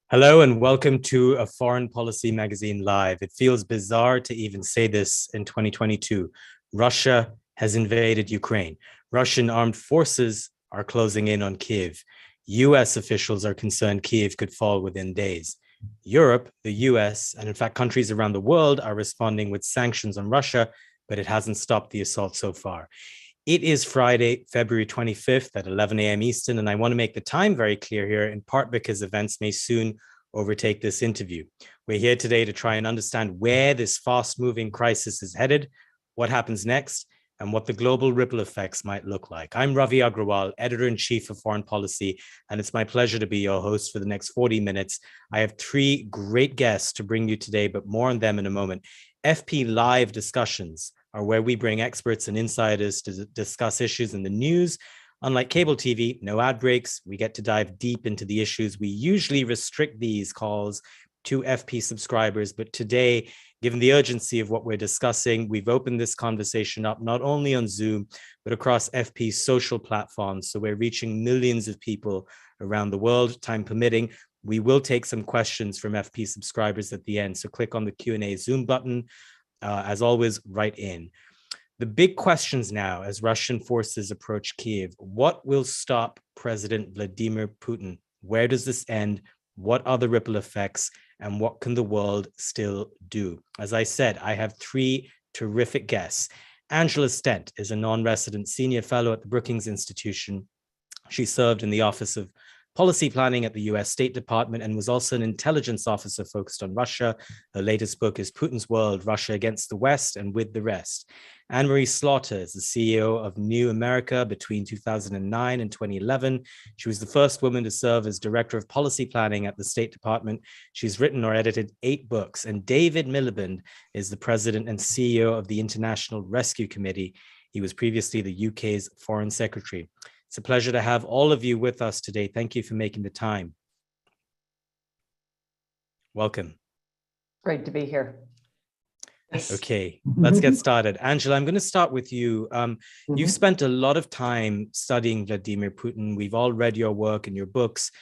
Hello and welcome to a Foreign Policy Magazine Live. It feels bizarre to even say this in 2022. Russia has invaded Ukraine. Russian armed forces are closing in on Kiev. US officials are concerned Kiev could fall within days. Europe, the US, and in fact countries around the world are responding with sanctions on Russia, but it hasn't stopped the assault so far. It is Friday, February 25th at 11 a.m. Eastern, and I want to make the time very clear here, in part because events may soon overtake this interview. We're here today to try and understand where this fast-moving crisis is headed, what happens next, and what the global ripple effects might look like. I'm Ravi Agrawal, Editor-in-Chief of Foreign Policy, and it's my pleasure to be your host for the next 40 minutes. I have three great guests to bring you today, but more on them in a moment. FP Live discussions are where we bring experts and insiders to discuss issues in the news. Unlike cable TV, no ad breaks. We get to dive deep into the issues. We usually restrict these calls to FP subscribers, but today, given the urgency of what we're discussing, we've opened this conversation up not only on Zoom, but across FP's social platforms. So we're reaching millions of people around the world, time permitting. We will take some questions from FP subscribers at the end. So click on the Q&A Zoom button. As always, write in. The big questions now as Russian forces approach Kiev: what will stop President Vladimir Putin? Where does this end? What are the ripple effects? And what can the world still do? As I said, I have three terrific guests. Angela Stent is a non-resident senior fellow at the Brookings Institution. She served in the Office of Policy Planning at the US State Department and was also an intelligence officer focused on Russia. Her latest book is Putin's World, Russia Against the West and With the Rest. Anne-Marie Slaughter is the CEO of New America between 2009 and 2011. She was the first woman to serve as Director of Policy Planning at the State Department. She's written or edited 8 books. And David Miliband is the President and CEO of the International Rescue Committee. He was previously the UK's Foreign Secretary. It's a pleasure to have all of you with us today. Thank you for making the time. Welcome. Great to be here. Okay, let's get started. Angela, I'm going to start with you. You've spent a lot of time studying Vladimir Putin. We've all read your work and your books.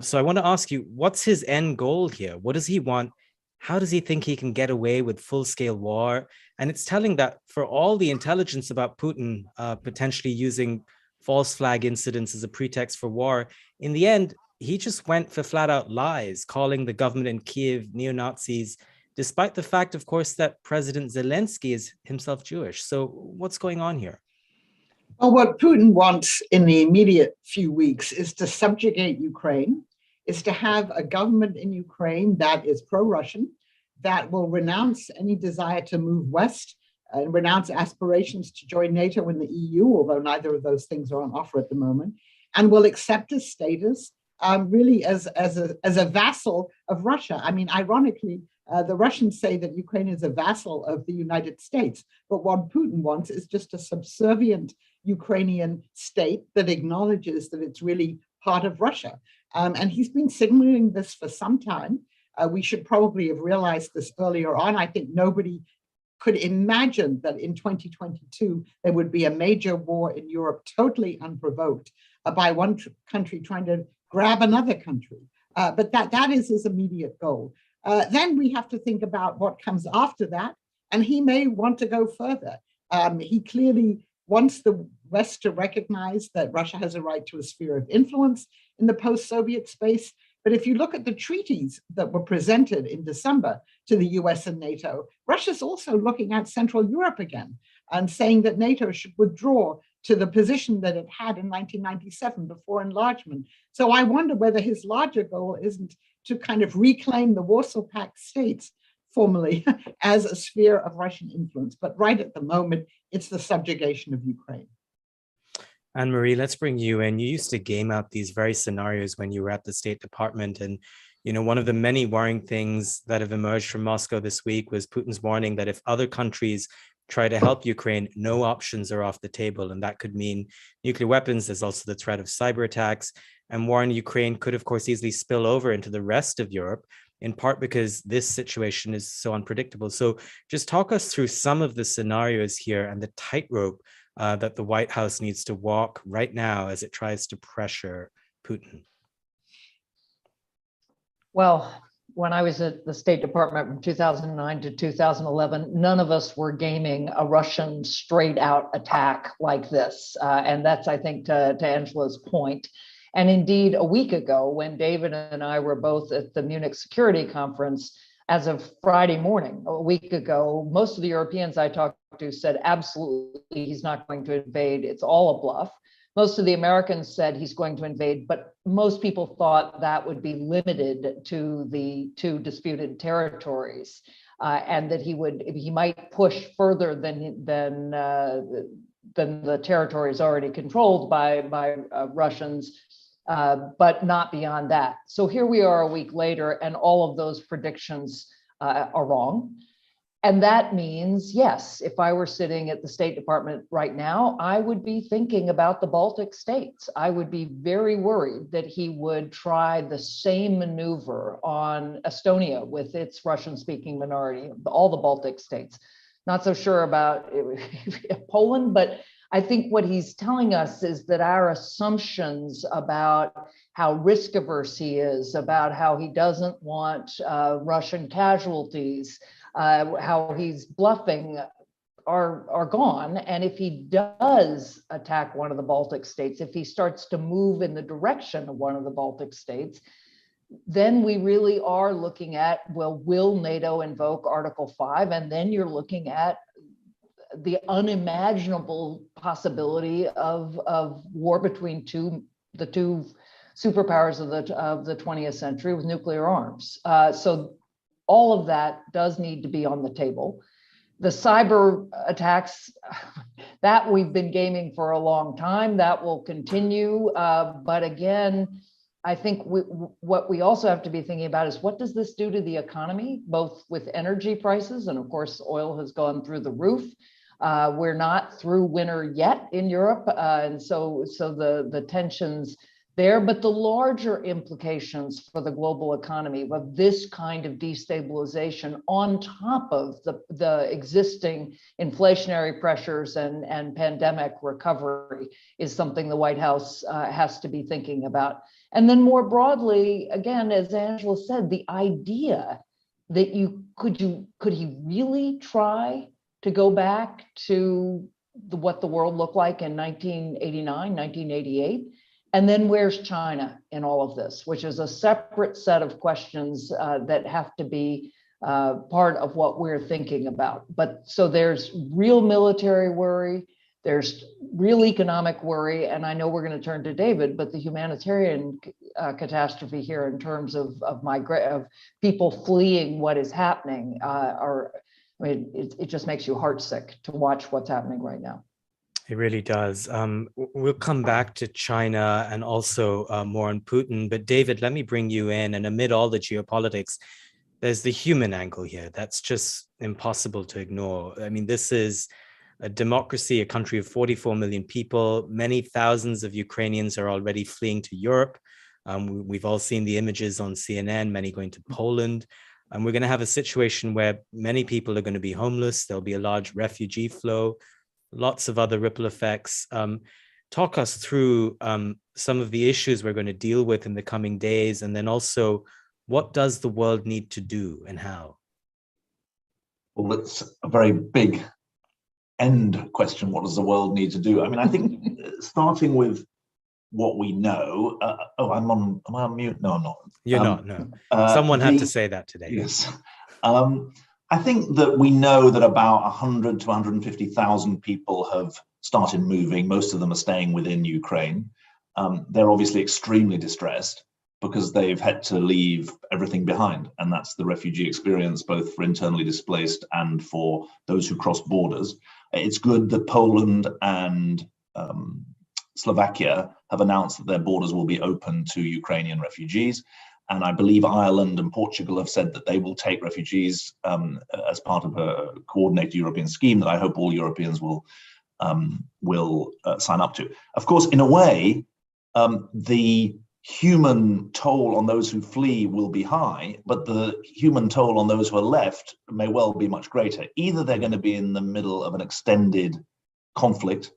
So I want to ask you, what's his end goal here? What does he want? How does he think he can get away with full-scale war? And it's telling that for all the intelligence about Putin potentially using false flag incidents as a pretext for war, in the end, he just went for flat out lies, calling the government in Kiev neo-Nazis, despite the fact, of course, that President Zelensky is himself Jewish. So what's going on here? Well, what Putin wants in the immediate few weeks is to subjugate Ukraine, is to have a government in Ukraine that is pro-Russian, that will renounce any desire to move west and renounce aspirations to join NATO and the EU, although neither of those things are on offer at the moment, and will accept his status really as a vassal of Russia. I mean, ironically, the Russians say that Ukraine is a vassal of the United States, but what Putin wants is just a subservient Ukrainian state that acknowledges that it's really part of Russia. And he's been signaling this for some time. We should probably have realized this earlier on. I think nobody could imagine that in 2022, there would be a major war in Europe, totally unprovoked, by one country trying to grab another country. But that is his immediate goal. Then we have to think about what comes after that, and he may want to go further. He clearly wants the West to recognize that Russia has a right to a sphere of influence in the post-Soviet space. But if you look at the treaties that were presented in December to the US and NATO, Russia's also looking at Central Europe again and saying that NATO should withdraw to the position that it had in 1997 before enlargement. So I wonder whether his larger goal isn't to kind of reclaim the Warsaw Pact states formally as a sphere of Russian influence. But right at the moment, it's the subjugation of Ukraine. Anne-Marie, let's bring you in. You used to game out these very scenarios when you were at the State Department. And, you know, one of the many worrying things that have emerged from Moscow this week was Putin's warning that if other countries try to help Ukraine, no options are off the table. And that could mean nuclear weapons. There's also the threat of cyber attacks. And war in Ukraine could, of course, easily spill over into the rest of Europe, in part because this situation is so unpredictable. So just talk us through some of the scenarios here and the tightrope that the White House needs to walk right now as it tries to pressure Putin. Well, when I was at the State Department from 2009 to 2011, none of us were gaming a Russian straight out attack like this. And that's, I think, to Angela's point. And indeed, a week ago, when David and I were both at the Munich Security Conference, as of Friday morning, a week ago, most of the Europeans I talked to said, absolutely, he's not going to invade. It's all a bluff. Most of the Americans said he's going to invade, but most people thought that would be limited to the two disputed territories, and that he might push further than the territories already controlled by Russians, but not beyond that. So here we are a week later, and all of those predictions are wrong. And that means, yes, if I were sitting at the State Department right now, I would be thinking about the Baltic states. I would be very worried that he would try the same maneuver on Estonia with its Russian-speaking minority, all the Baltic states. Not so sure about Poland, but I think what he's telling us is that our assumptions about how risk averse he is, about how he doesn't want Russian casualties, how he's bluffing are gone. And if he does attack one of the Baltic states, if he starts to move in the direction of one of the Baltic states, then we really are looking at, well, will NATO invoke Article 5? And then you're looking at the unimaginable possibility of war between the two superpowers of the 20th century with nuclear arms. So all of that does need to be on the table. The cyber attacks, that we've been gaming for a long time, that will continue. But again, I think what we also have to be thinking about is, what does this do to the economy, both with energy prices, and of course, oil has gone through the roof. We're not through winter yet in Europe, and so the tensions there, but the larger implications for the global economy of this kind of destabilization on top of the existing inflationary pressures and pandemic recovery is something the White House has to be thinking about. And then more broadly, again, as Angela said, the idea that could he really try to go back to what the world looked like in 1989, 1988? And then where's China in all of this, which is a separate set of questions that have to be part of what we're thinking about. But so there's real military worry, there's real economic worry, and I know we're going to turn to David, but the humanitarian catastrophe here in terms of people fleeing what is happening it just makes you heartsick to watch what's happening right now. It really does. We'll come back to China and also more on Putin. But David, let me bring you in. And amid all the geopolitics, there's the human angle here. That's just impossible to ignore. I mean, this is a democracy, a country of 44 million people. Many thousands of Ukrainians are already fleeing to Europe. We've all seen the images on CNN, many going to Poland. And we're going to have a situation where many people are going to be homeless. There'll be a large refugee flow. Lots of other ripple effects. Talk us through some of the issues we're going to deal with in the coming days, and then also, what does the world need to do and how? Well, it's a very big end question. What does the world need to do? I mean, I think starting with what we know. Am I on mute? No, I'm not. You're not, no. Someone had to say that today. Yes. I think that we know that about 100 to 150,000 people have started moving. Most of them are staying within Ukraine. They're obviously extremely distressed because they've had to leave everything behind. And that's the refugee experience, both for internally displaced and for those who cross borders. It's good that Poland and Slovakia have announced that their borders will be open to Ukrainian refugees. And I believe Ireland and Portugal have said that they will take refugees as part of a coordinated European scheme that I hope all Europeans will sign up to. Of course, in a way, the human toll on those who flee will be high, but the human toll on those who are left may well be much greater. Either they're going to be in the middle of an extended conflict,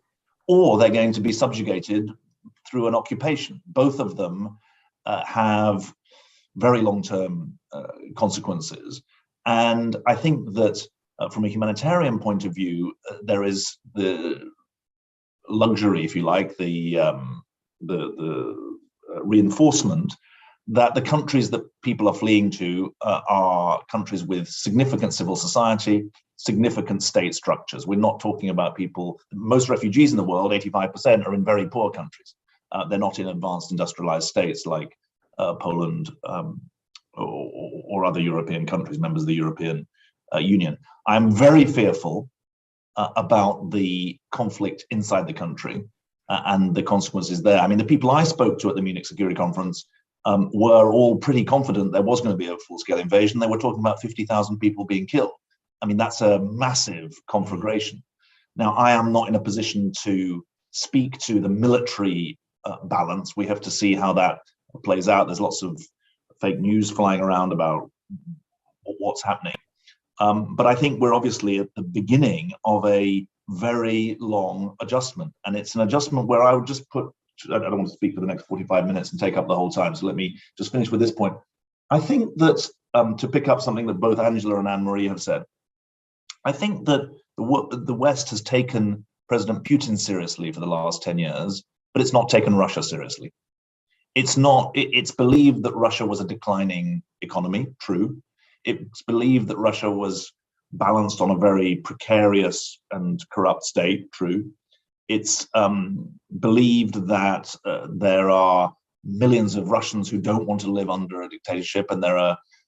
or they're going to be subjugated through an occupation. Both of them have very long-term consequences. And I think that from a humanitarian point of view, there is the luxury, if you like, the reinforcement that the countries that people are fleeing to are countries with significant civil society, significant state structures. We're not talking about people, most refugees in the world, 85%, are in very poor countries. They're not in advanced industrialized states like Poland or other European countries, members of the European Union. I'm very fearful about the conflict inside the country and the consequences there. I mean, the people I spoke to at the Munich Security Conference were all pretty confident there was going to be a full-scale invasion. They were talking about 50,000 people being killed. I mean, that's a massive conflagration. Now, I am not in a position to speak to the military balance. We have to see how that plays out. There's lots of fake news flying around about what's happening. But I think we're obviously at the beginning of a very long adjustment. And it's an adjustment where I would just put, I don't want to speak for the next 45 minutes and take up the whole time. So let me just finish with this point. I think that to pick up something that both Angela and Anne-Marie have said, I think that the West has taken President Putin seriously for the last 10 years, but it's not taken Russia seriously. It's believed that Russia was a declining economy, true. It's believed that Russia was balanced on a very precarious and corrupt state, true. It's believed that there are millions of Russians who don't want to live under a dictatorship, and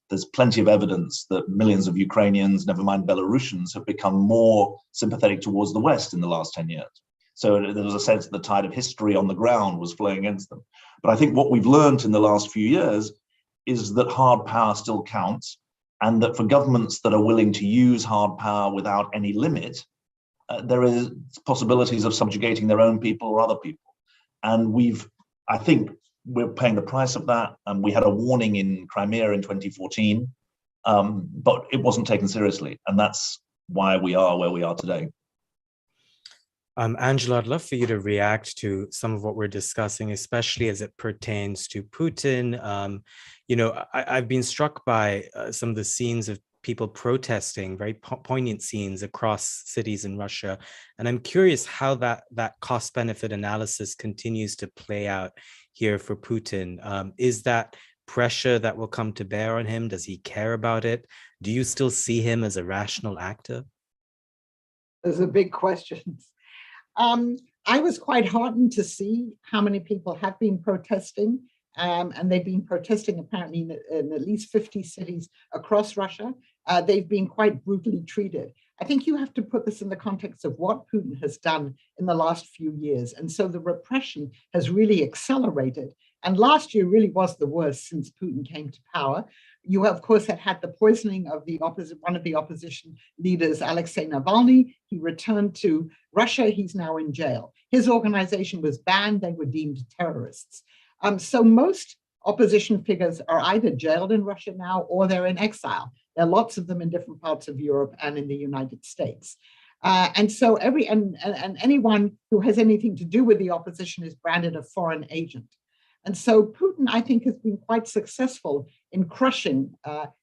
there's plenty of evidence that millions of Ukrainians, never mind Belarusians, have become more sympathetic towards the West in the last 10 years. So there was a sense that the tide of history on the ground was flowing against them. But I think what we've learned in the last few years is that hard power still counts, and that for governments that are willing to use hard power without any limit, there is possibilities of subjugating their own people or other people. And I think we're paying the price of that. And we had a warning in Crimea in 2014, but it wasn't taken seriously. And that's why we are where we are today. Angela, I'd love for you to react to some of what we're discussing, especially as it pertains to Putin. I've been struck by some of the scenes of people protesting, very poignant scenes across cities in Russia. And I'm curious how that cost-benefit analysis continues to play out here for Putin. Is that pressure that will come to bear on him? Does he care about it? Do you still see him as a rational actor? Those are big questions. I was quite heartened to see how many people have been protesting, and they've been protesting apparently in at least 50 cities across Russia. They've been quite brutally treated. I think you have to put this in the context of what Putin has done in the last few years. And so the repression has really accelerated. And last year really was the worst since Putin came to power. You, of course, had the poisoning of one of the opposition leaders, Alexei Navalny. He returned to Russia. He's now in jail. His organization was banned. They were deemed terrorists. So most opposition figures are either jailed in Russia now or they're in exile. There are lots of them in different parts of Europe and in the United States. And so anyone who has anything to do with the opposition is branded a foreign agent. And so Putin, I think, has been quite successful in crushing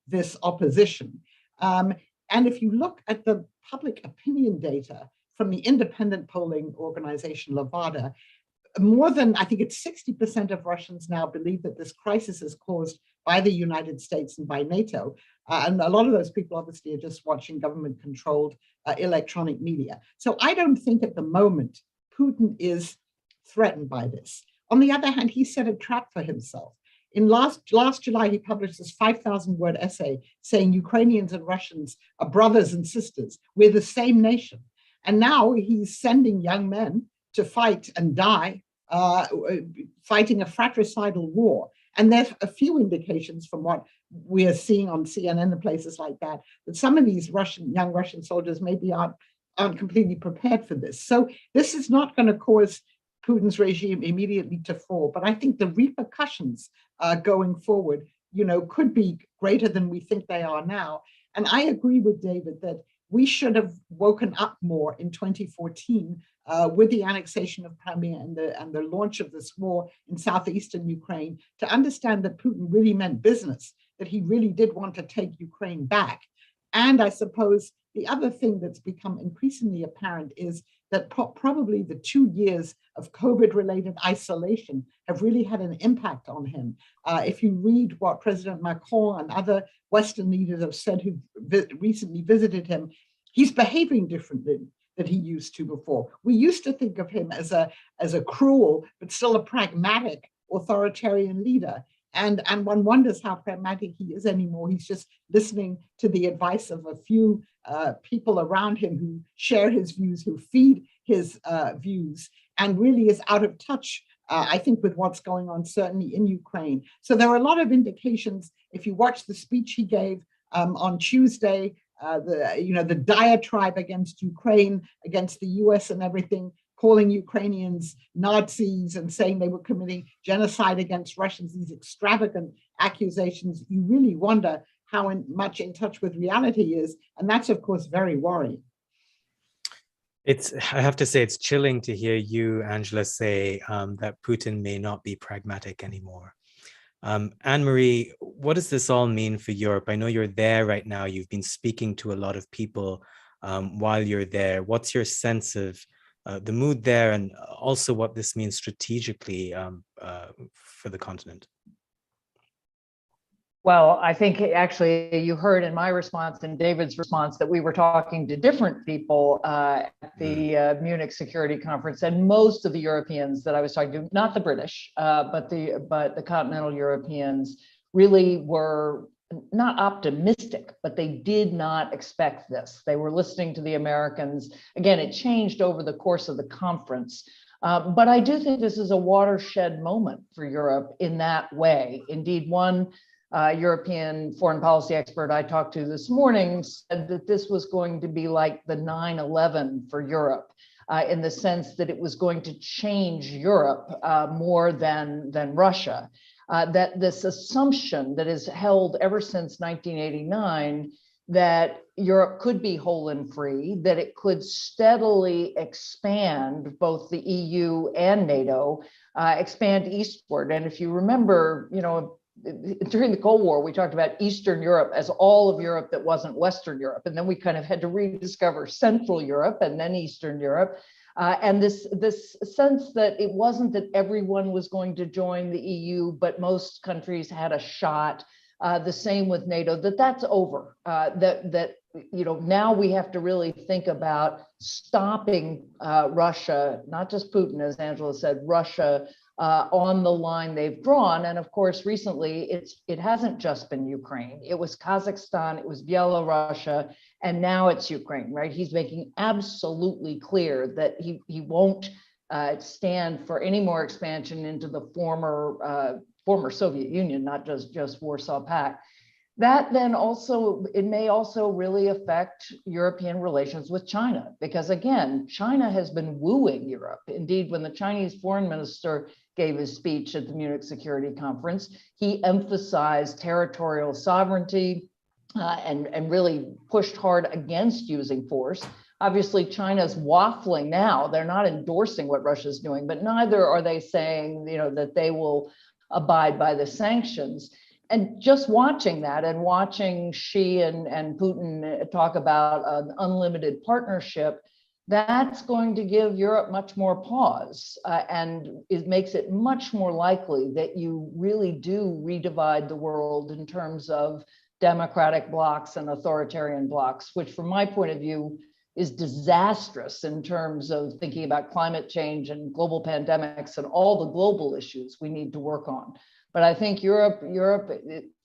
this opposition. And if you look at the public opinion data from the independent polling organization Levada, more than, I think it's 60% of Russians now believe that this crisis is caused by the United States and by NATO. And a lot of those people obviously are just watching government-controlled electronic media. So I don't think at the moment Putin is threatened by this. On the other hand, he set a trap for himself. In last July, he published this 5,000-word essay saying Ukrainians and Russians are brothers and sisters. We're the same nation. And now he's sending young men to fight and die, fighting a fratricidal war. And there's a few indications from what we are seeing on CNN and places like that some of these young Russian soldiers maybe aren't completely prepared for this. So this is not going to cause Putin's regime immediately to fall. But I think the repercussions going forward, could be greater than we think they are now. And I agree with David that we should have woken up more in 2014 with the annexation of Crimea and the launch of this war in southeastern Ukraine, to understand that Putin really meant business, that he really did want to take Ukraine back. And I suppose the other thing that's become increasingly apparent is that probably the 2 years of COVID-related isolation have really had an impact on him. If you read what President Macron and other Western leaders have said who recently visited him, he's behaving differently than he used to before. We used to think of him as a cruel, but still a pragmatic authoritarian leader. And one wonders how pragmatic he is anymore. He's just listening to the advice of a few people around him who share his views, who feed his views, and really is out of touch, I think, with what's going on, certainly in Ukraine. So there are a lot of indications. If you watch the speech he gave on Tuesday, the diatribe against Ukraine, against the US and everything, calling Ukrainians Nazis and saying they were committing genocide against Russians, these extravagant accusations, you really wonder how much in touch with reality he is. And that's, of course, very worrying. I have to say, it's chilling to hear you, Angela, say that Putin may not be pragmatic anymore. Anne-Marie, what does this all mean for Europe? I know you're there right now. You've been speaking to a lot of people while you're there. What's your sense of the mood there, and also what this means strategically for the continent? Well, I think actually you heard in my response and David's response that we were talking to different people at the Munich Security Conference, and most of the Europeans that I was talking to, not the British, but the continental Europeans, really were not optimistic, but they did not expect this. They were listening to the Americans. Again, it changed over the course of the conference. But I do think this is a watershed moment for Europe in that way. Indeed, one European foreign policy expert I talked to this morning said that this was going to be like the 9/11 for Europe, in the sense that it was going to change Europe more than Russia. That this assumption that is held ever since 1989 that Europe could be whole and free, that it could steadily expand, both the EU and NATO, expand eastward. And if you remember, during the Cold War, we talked about Eastern Europe as all of Europe that wasn't Western Europe. And then we kind of had to rediscover Central Europe and then Eastern Europe. And this sense that it wasn't that everyone was going to join the EU, but most countries had a shot. The same with NATO, that's over. Now we have to really think about stopping Russia, not just Putin, as Angela said, Russia on the line they've drawn. And of course, recently, it hasn't just been Ukraine. It was Kazakhstan, it was Belarus, and now it's Ukraine, right? He's making absolutely clear that he won't stand for any more expansion into the former Soviet Union, not just Warsaw Pact. That then also, it may also really affect European relations with China, because again, China has been wooing Europe. Indeed, when the Chinese foreign minister gave his speech at the Munich Security Conference, he emphasized territorial sovereignty and really pushed hard against using force. Obviously, China's waffling now. They're not endorsing what Russia's doing, but neither are they saying, that they will abide by the sanctions. And just watching that and watching Xi and Putin talk about an unlimited partnership, that's going to give Europe much more pause. And it makes it much more likely that you really do redivide the world in terms of democratic blocs and authoritarian blocs, which from my point of view is disastrous in terms of thinking about climate change and global pandemics and all the global issues we need to work on. But I think Europe,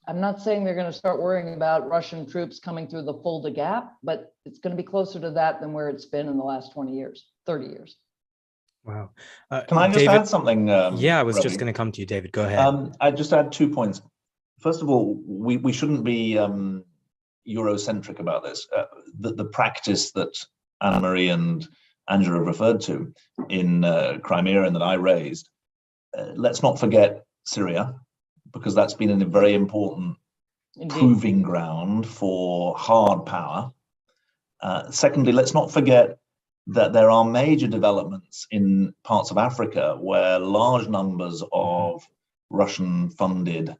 I'm not saying they're going to start worrying about Russian troops coming through the Fulda Gap, but it's going to be closer to that than where it's been in the last 20 years, 30 years. Wow. Can I just add something? Yeah, I was just going to come to you, David. Go ahead. I just add 2 points. First of all, we shouldn't be Eurocentric about this. The practice that Anne-Marie and Angela referred to in Crimea and that I raised, let's not forget Syria, because that's been a very important proving ground for hard power. Secondly, let's not forget that there are major developments in parts of Africa where large numbers of Russian-funded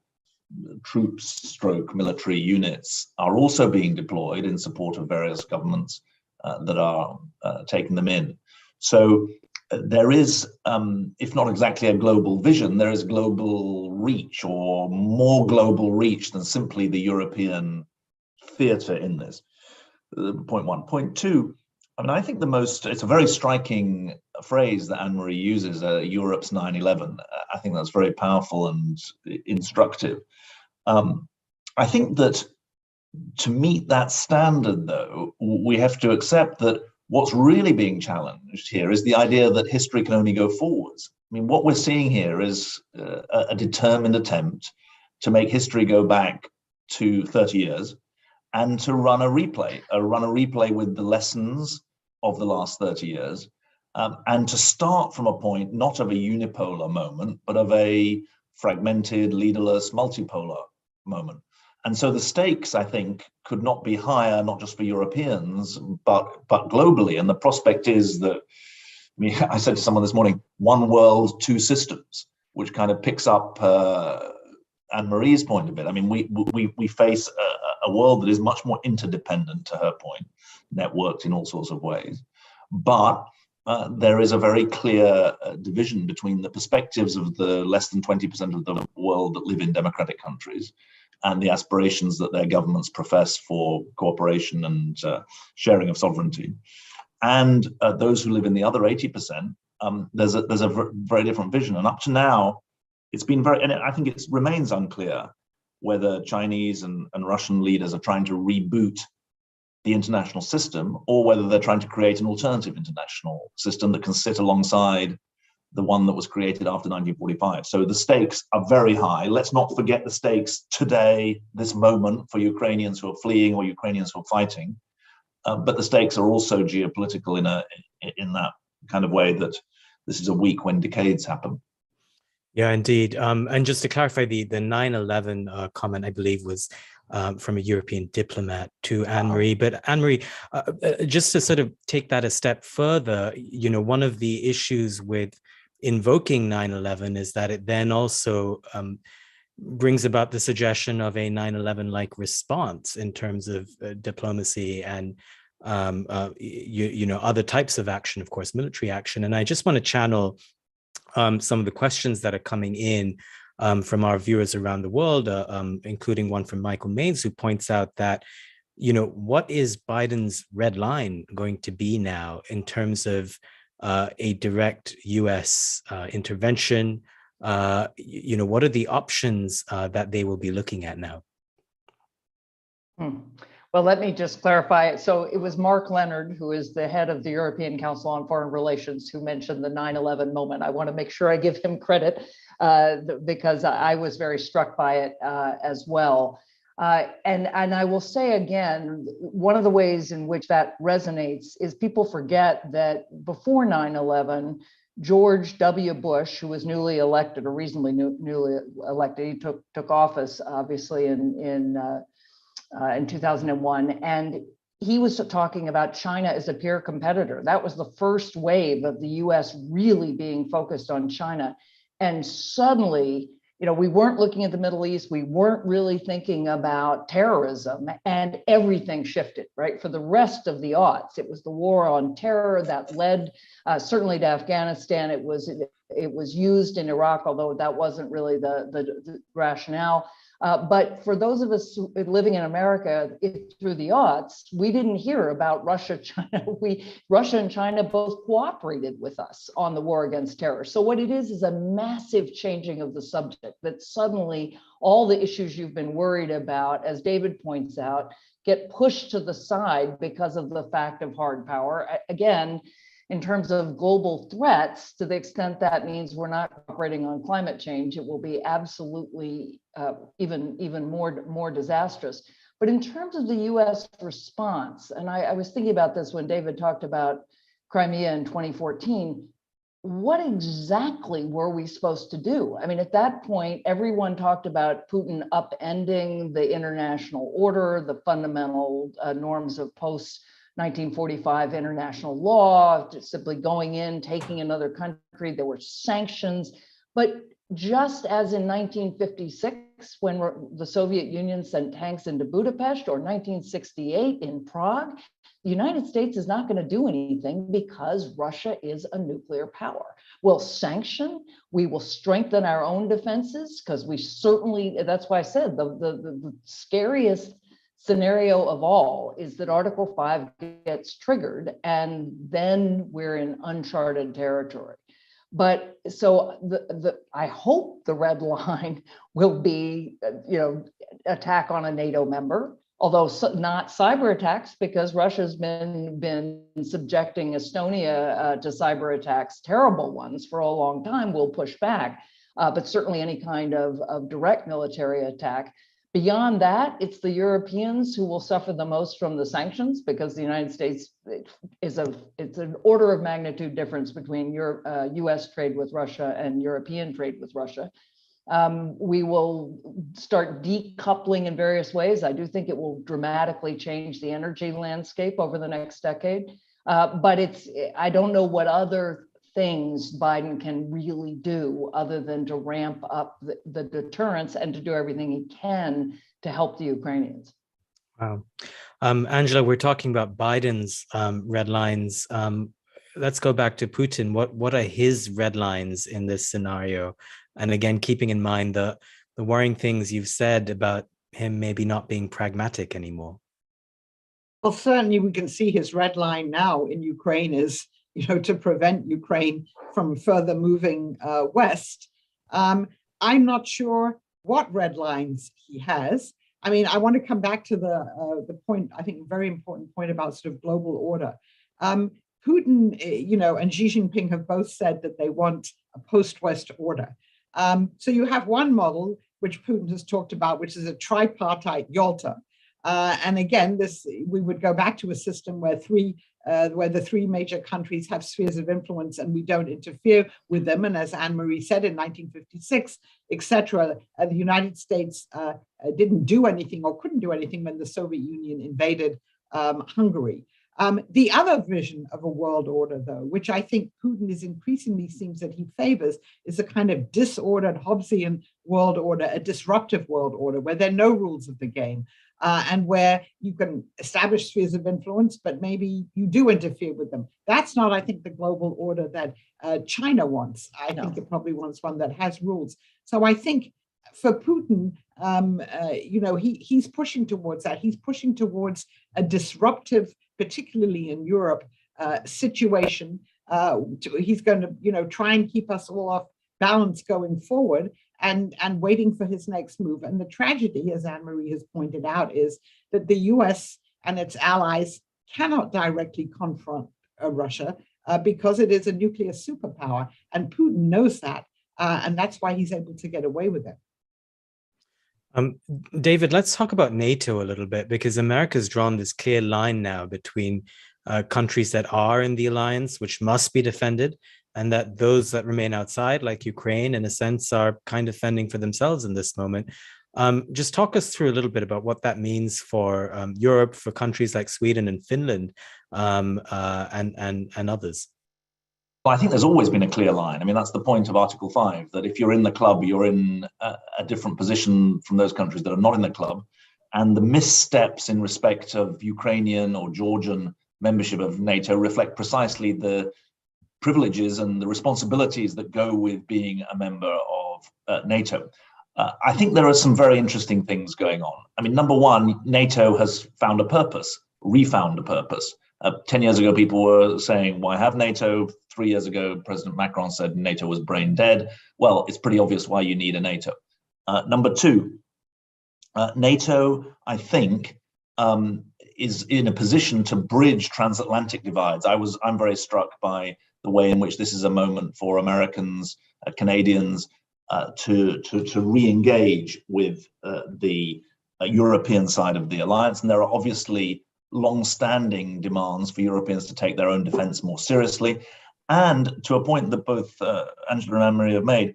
troops stroke military units are also being deployed in support of various governments that are taking them in. So there is, if not exactly a global vision, there is global reach, or more global reach than simply the European theater in this. Point one. Point two, I mean, I think it's a very striking phrase that Anne-Marie uses, Europe's 9/11. I think that's very powerful and instructive. I think that to meet that standard, though, we have to accept that what's really being challenged here is the idea that history can only go forwards. I mean, what we're seeing here is a determined attempt to make history go back to 30 years and to run a replay with the lessons of the last 30 years, and to start from a point not of a unipolar moment, but of a fragmented, leaderless, multipolar moment. And so the stakes, I think, could not be higher, not just for Europeans, but globally. And the prospect is that, I mean, I said to someone this morning, one world, two systems, which kind of picks up Anne-Marie's point of it. I mean, we face a world that is much more interdependent, to her point, networked in all sorts of ways. But there is a very clear division between the perspectives of the less than 20% of the world that live in democratic countries and the aspirations that their governments profess for cooperation and sharing of sovereignty. And those who live in the other 80%, there's a very different vision. And up to now, it's been and I think it remains unclear whether Chinese and Russian leaders are trying to reboot the international system, or whether they're trying to create an alternative international system that can sit alongside the one that was created after 1945. So the stakes are very high. Let's not forget the stakes today, this moment, for Ukrainians who are fleeing or Ukrainians who are fighting. But the stakes are also geopolitical in that kind of way that this is a week when decades happen. Yeah, indeed. And just to clarify, the 9/11 comment, I believe, was from a European diplomat to Anne-Marie. But Anne-Marie, just to sort of take that a step further, you know, one of the issues with invoking 9/11 is that it then also brings about the suggestion of a 9/11-like response in terms of diplomacy and you know, other types of action, of course, military action. And I just want to channel some of the questions that are coming in from our viewers around the world, including one from Michael Maines, who points out that, you know, what is Biden's red line going to be now in terms of a direct U.S. intervention? You know, what are the options that they will be looking at now? Well, let me just clarify. So it was Mark Leonard, who is the head of the European Council on Foreign Relations, who mentioned the 9/11 moment. I want to make sure I give him credit because I was very struck by it as well. And I will say again, one of the ways in which that resonates is people forget that before 9/11, George W. Bush, who was newly elected, or reasonably newly elected, he took office obviously in 2001, and he was talking about China as a peer competitor. That was the first wave of the US really being focused on China. And suddenly, you know, we weren't looking at the Middle East, we weren't really thinking about terrorism, and everything shifted, right? For the rest of the aughts, it was the war on terror that led certainly to Afghanistan. It was used in Iraq, although that wasn't really the rationale. But for those of us living in America through the aughts, we didn't hear about Russia, China. Russia and China both cooperated with us on the war against terror. So what it is a massive changing of the subject, that suddenly all the issues you've been worried about, as David points out, get pushed to the side because of the fact of hard power. Again, in terms of global threats, to the extent that means we're not operating on climate change, it will be absolutely even more disastrous. But in terms of the US response, and I was thinking about this when David talked about Crimea in 2014, what exactly were we supposed to do? I mean, at that point, everyone talked about Putin upending the international order, the fundamental norms of post 1945 international law, just simply going in, taking another country. There were sanctions. But just as in 1956, when the Soviet Union sent tanks into Budapest, or 1968 in Prague, the United States is not going to do anything because Russia is a nuclear power. We'll sanction, we will strengthen our own defenses, because we certainly, that's why I said the scariest scenario of all is that Article 5 gets triggered, and then we're in uncharted territory. But so I hope the red line will be, attack on a NATO member, although not cyber attacks, because Russia's been subjecting Estonia to cyber attacks, terrible ones, for a long time. We'll push back, but certainly any kind of direct military attack. Beyond that, it's the Europeans who will suffer the most from the sanctions, because the United States it's an order of magnitude difference between US trade with Russia and European trade with Russia. We will start decoupling in various ways. I do think it will dramatically change the energy landscape over the next decade. But I don't know what other things Biden can really do other than to ramp up the deterrence and to do everything he can to help the Ukrainians. Wow. Angela, we're talking about Biden's red lines. Let's go back to Putin. What are his red lines in this scenario? And again, keeping in mind the worrying things you've said about him maybe not being pragmatic anymore. Well, certainly we can see his red line now in Ukraine is, to prevent Ukraine from further moving west. I'm not sure what red lines he has. I mean, I want to come back to the point, I think a very important point about sort of global order. Putin, and Xi Jinping have both said that they want a post-West order. So you have one model, which Putin has talked about, which is a tripartite Yalta. And again, we would go back to a system where the three major countries have spheres of influence and we don't interfere with them. And as Anne-Marie said in 1956, etc., the United States didn't do anything or couldn't do anything when the Soviet Union invaded Hungary. The other vision of a world order, though, which I think Putin is increasingly seems that he favors, is a kind of disordered Hobbesian world order, a disruptive world order, where there are no rules of the game. And where you can establish spheres of influence, but maybe you do interfere with them. That's not, I think, the global order that China wants. I think it probably wants one that has rules. So I think for Putin, he's pushing towards that. He's pushing towards a disruptive, particularly in Europe, situation. He's going to, try and keep us all off balance going forward. And waiting for his next move. And the tragedy, as Anne-Marie has pointed out, is that the US and its allies cannot directly confront Russia because it is a nuclear superpower. And Putin knows that. And that's why he's able to get away with it. David, let's talk about NATO a little bit, because America's drawn this clear line now between countries that are in the alliance, which must be defended, and that those that remain outside, like Ukraine, in a sense, are kind of fending for themselves in this moment. Just talk us through a little bit about what that means for Europe, for countries like Sweden and Finland, and others. Well, I think there's always been a clear line. I mean, that's the point of Article 5, that if you're in the club, you're in a different position from those countries that are not in the club. And the missteps in respect of Ukrainian or Georgian membership of NATO reflect precisely the privileges and the responsibilities that go with being a member of NATO. I think there are some very interesting things going on. I mean, number one, NATO has found a purpose, refound a purpose. 10 years ago, people were saying, why have NATO? 3 years ago, President Macron said NATO was brain dead. Well, it's pretty obvious why you need a NATO. Number two, NATO, I think, is in a position to bridge transatlantic divides. I'm very struck by the way in which this is a moment for Americans, Canadians, to re-engage with the European side of the alliance. And there are obviously long-standing demands for Europeans to take their own defense more seriously. And to a point that both Angela and Anne-Marie have made,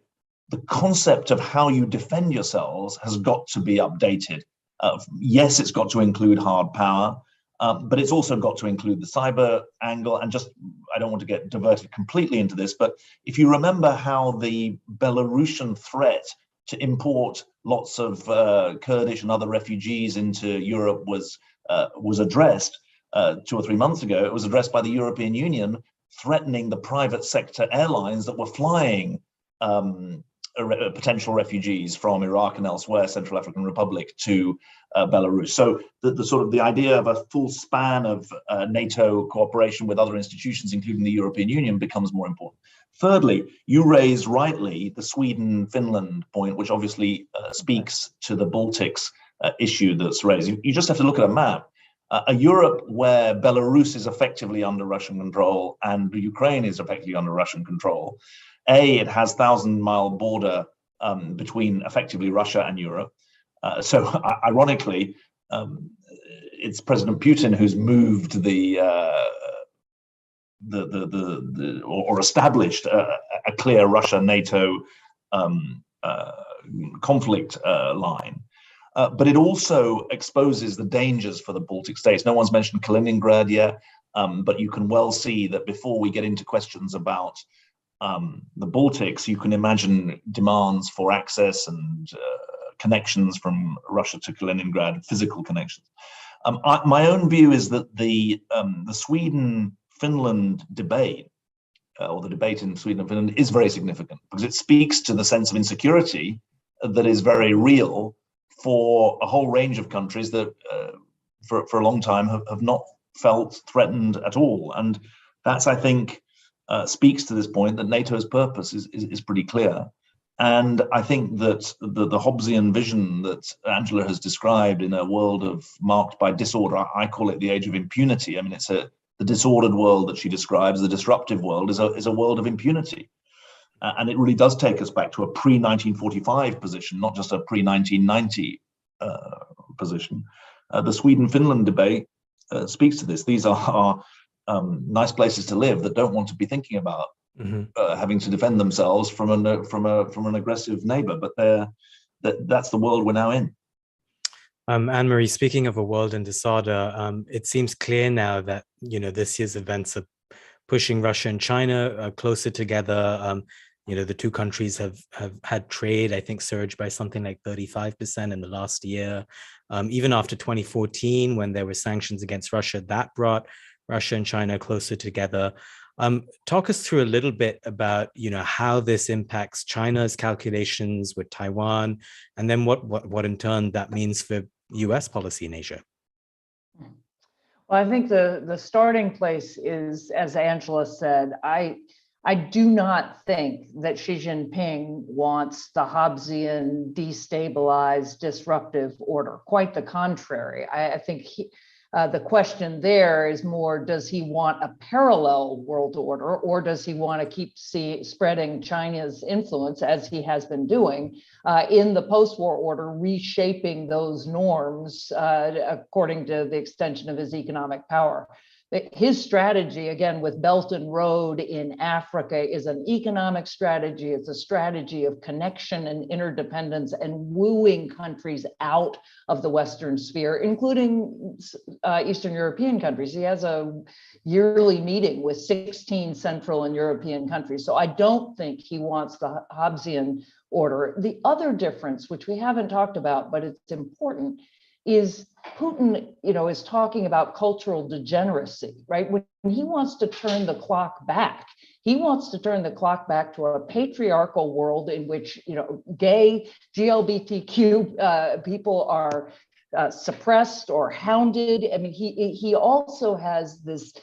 the concept of how you defend yourselves has got to be updated. Yes, it's got to include hard power, But it's also got to include the cyber angle. And just, I don't want to get diverted completely into this, but if you remember how the Belarusian threat to import lots of Kurdish and other refugees into Europe was addressed 2 or 3 months ago, it was addressed by the European Union, threatening the private sector airlines that were flying potential refugees from Iraq and elsewhere, Central African Republic, to Belarus. So the sort of the idea of a full span of NATO cooperation with other institutions, including the European Union, becomes more important. Thirdly, you raise rightly the Sweden-Finland point, which obviously speaks to the Baltics issue that's raised. You just have to look at a map. A Europe where Belarus is effectively under Russian control and Ukraine is effectively under Russian control. It has 1,000-mile border between effectively Russia and Europe. So ironically, it's President Putin who's moved or established a clear Russia-NATO conflict line. But it also exposes the dangers for the Baltic states. No one's mentioned Kaliningrad yet, but you can well see that before we get into questions about the Baltics, you can imagine demands for access and connections from Russia to Kaliningrad, physical connections. My own view is that the Sweden-Finland debate, or the debate in Sweden and Finland, is very significant because it speaks to the sense of insecurity that is very real for a whole range of countries that for a long time have not felt threatened at all. And that's, I think, speaks to this point that NATO's purpose is pretty clear. And I think that the Hobbesian vision that Angela has described in a world marked by disorder, I call it the age of impunity. I mean, it's the disordered world that she describes, the disruptive world, is a world of impunity. And it really does take us back to a pre-1945 position, not just a pre-1990 position. The Sweden-Finland debate speaks to this. These are nice places to live that don't want to be thinking about having to defend themselves from an aggressive neighbor. But that's the world we're now in. Anne-Marie, speaking of a world in disorder, it seems clear now that this year's events are pushing Russia and China closer together. The two countries have had trade, I think, surge by something like 35% in the last year. Even after 2014, when there were sanctions against Russia, that brought Russia and China closer together. Talk us through a little bit about, how this impacts China's calculations with Taiwan, and then what in turn that means for U.S. policy in Asia. Well, I think the starting place is, as Angela said, I do not think that Xi Jinping wants the Hobbesian, destabilized, disruptive order. Quite the contrary. I think the question there is more, does he want a parallel world order, or does he want to keep spreading China's influence, as he has been doing, in the post-war order, reshaping those norms according to the extension of his economic power? His strategy, again, with Belt and Road in Africa, is an economic strategy. It's a strategy of connection and interdependence and wooing countries out of the Western sphere, including Eastern European countries. He has a yearly meeting with 16 Central and European countries. So I don't think he wants the Hobbesian order. The other difference, which we haven't talked about, but it's important, is Putin, is talking about cultural degeneracy, right? When he wants to turn the clock back, he wants to turn the clock back to a patriarchal world in which, gay, GLBTQ people are suppressed or hounded. I mean, he also has this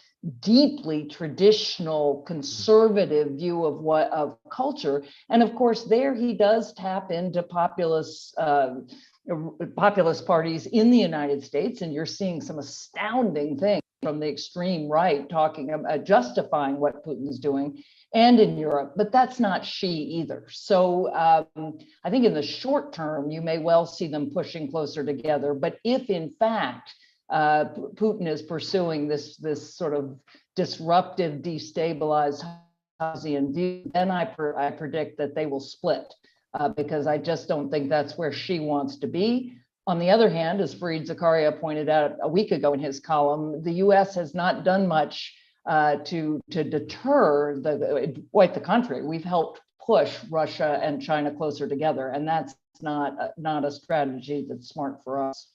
deeply traditional conservative view of culture. And of course, there he does tap into populist parties in the United States, and you're seeing some astounding things from the extreme right talking about justifying what Putin's doing, and in Europe, but that's not Xi either. So I think in the short term, you may well see them pushing closer together. But if in fact Putin is pursuing this sort of disruptive, destabilized Hobbesian view, then I predict that they will split. Because I just don't think that's where Xi wants to be. On the other hand, as Fareed Zakaria pointed out a week ago in his column, the US has not done much to deter, quite the contrary. We've helped push Russia and China closer together, and that's not a strategy that's smart for us.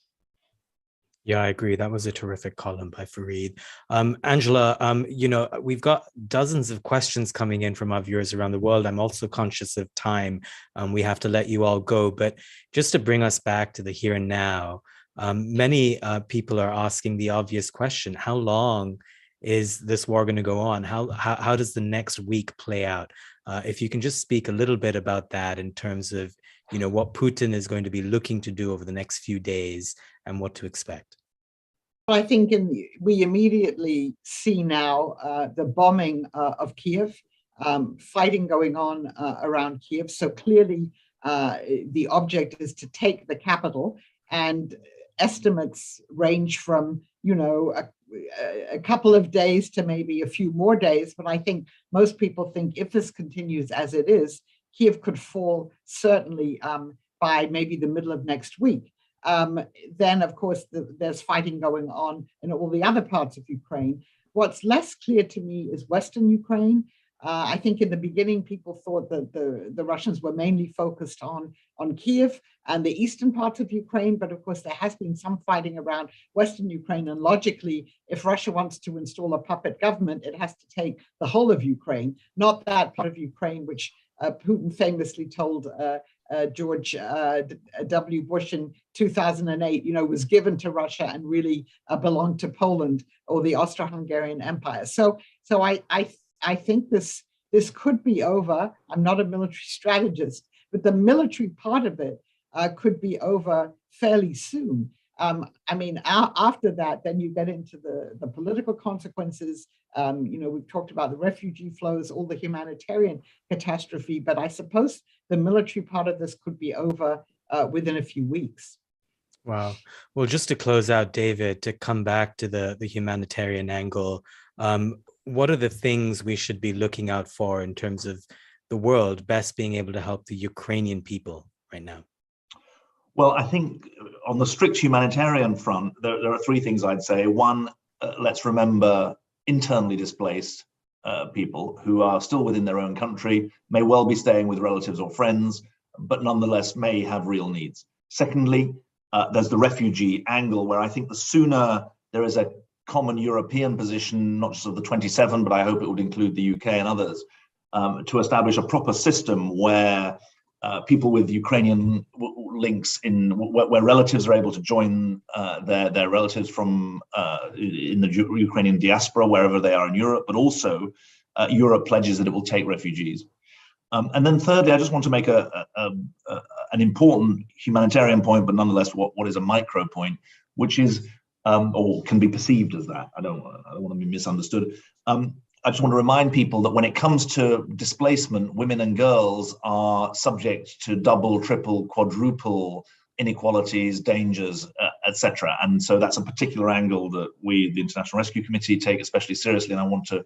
Yeah, I agree. That was a terrific column by Fareed. Angela, we've got dozens of questions coming in from our viewers around the world. I'm also conscious of time. We have to let you all go, but just to bring us back to the here and now, many people are asking the obvious question: how long is this war going to go on? How does the next week play out? If you can just speak a little bit about that in terms of, what Putin is going to be looking to do over the next few days and what to expect. I think we immediately see now the bombing of Kiev, fighting going on around Kiev. So clearly the object is to take the capital, and estimates range from, a couple of days to maybe a few more days. But I think most people think if this continues as it is, Kiev could fall certainly by maybe the middle of next week. Then, of course, there's fighting going on in all the other parts of Ukraine. What's less clear to me is Western Ukraine. I think in the beginning, people thought that the Russians were mainly focused on Kiev and the eastern parts of Ukraine. But of course, there has been some fighting around Western Ukraine. And logically, if Russia wants to install a puppet government, it has to take the whole of Ukraine, not that part of Ukraine which Putin famously told George W. Bush in 2008, was given to Russia and really belonged to Poland or the Austro-Hungarian Empire. So I think this could be over. I'm not a military strategist, but the military part of it could be over fairly soon. After that, then you get into the political consequences. We've talked about the refugee flows, all the humanitarian catastrophe, but I suppose the military part of this could be over within a few weeks. Wow. Well, just to close out, David, to come back to the humanitarian angle, what are the things we should be looking out for in terms of the world best being able to help the Ukrainian people right now? Well, I think on the strict humanitarian front, there are three things I'd say. One, let's remember internally displaced people who are still within their own country, may well be staying with relatives or friends, but nonetheless may have real needs. Secondly, there's the refugee angle, where I think the sooner there is a common European position, not just of the 27, but I hope it would include the UK and others, to establish a proper system where people with Ukrainian links where relatives are able to join their relatives from in the Ukrainian diaspora, wherever they are in Europe, but also Europe pledges that it will take refugees. And then thirdly, I just want to make an important humanitarian point, but nonetheless what is a micro point, which is, or can be perceived as that. I don't want to be misunderstood. I just want to remind people that when it comes to displacement, women and girls are subject to double, triple, quadruple inequalities, dangers, etc. And so that's a particular angle that we, the International Rescue Committee, take especially seriously. And I want to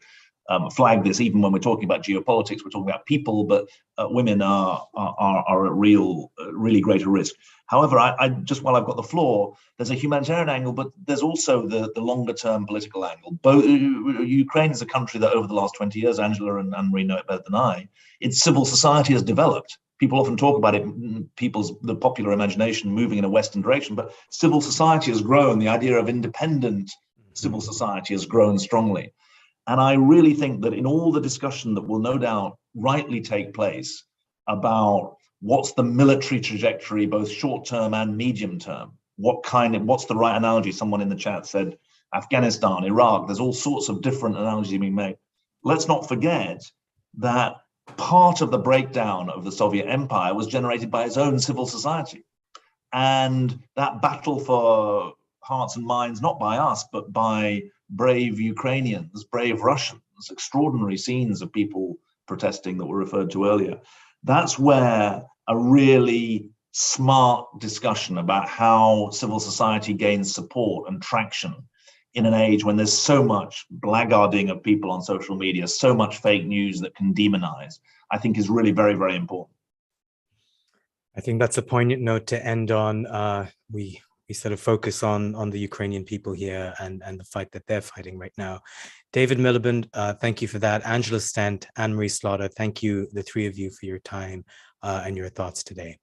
flag this, even when we're talking about geopolitics, we're talking about people, but women are at really greater risk. However, I just, while I've got the floor, there's a humanitarian angle, but there's also the longer term political angle. Ukraine is a country that over the last 20 years, Angela and Anne-Marie know it better than I, its civil society has developed. People often talk about it, the popular imagination moving in a Western direction, but civil society has grown. The idea of independent civil society has grown strongly. And I really think that in all the discussion that will no doubt rightly take place about what's the military trajectory, both short term and medium term, what's the right analogy? Someone in the chat said Afghanistan, Iraq, there's all sorts of different analogies being made. Let's not forget that part of the breakdown of the Soviet Empire was generated by its own civil society. And that battle for hearts and minds, not by us, but by brave Ukrainians, brave Russians, extraordinary scenes of people protesting that were referred to earlier. That's where a really smart discussion about how civil society gains support and traction in an age when there's so much blackguarding of people on social media, so much fake news that can demonize, I think is really very, very important. I think that's a poignant note to end on. We sort of focus on the Ukrainian people here and the fight that they're fighting right now. David Miliband, thank you for that. Angela Stent, Anne-Marie Slaughter, thank you, the three of you, for your time and your thoughts today.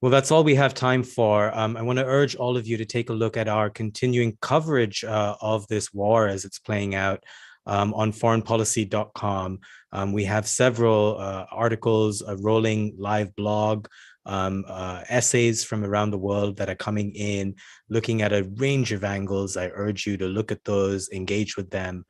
Well, that's all we have time for. I want to urge all of you to take a look at our continuing coverage of this war as it's playing out on foreignpolicy.com. We have several articles, a rolling live blog, essays from around the world that are coming in, looking at a range of angles. I urge you to look at those, engage with them,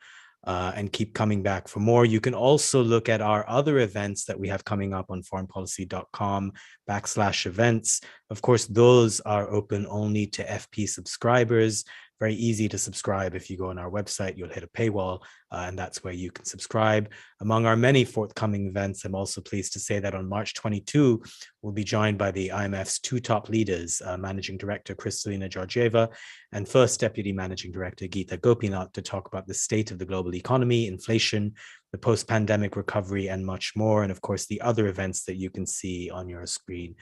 and keep coming back for more. You can also look at our other events that we have coming up on foreignpolicy.com/events. Of course, those are open only to FP subscribers. Very easy to subscribe. If you go on our website, you'll hit a paywall, and that's where you can subscribe. Among our many forthcoming events, I'm also pleased to say that on March 22, we'll be joined by the IMF's two top leaders, Managing Director Kristalina Georgieva and First Deputy Managing Director Geeta Gopinath, to talk about the state of the global economy, inflation, the post-pandemic recovery, and much more. And of course, the other events that you can see on your screen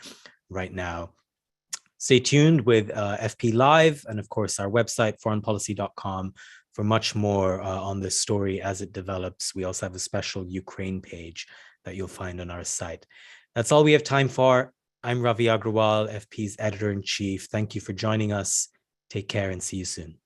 right now. Stay tuned with FP Live and, of course, our website, foreignpolicy.com, for much more on this story as it develops. We also have a special Ukraine page that you'll find on our site. That's all we have time for. I'm Ravi Agrawal, FP's editor-in-chief. Thank you for joining us. Take care and see you soon.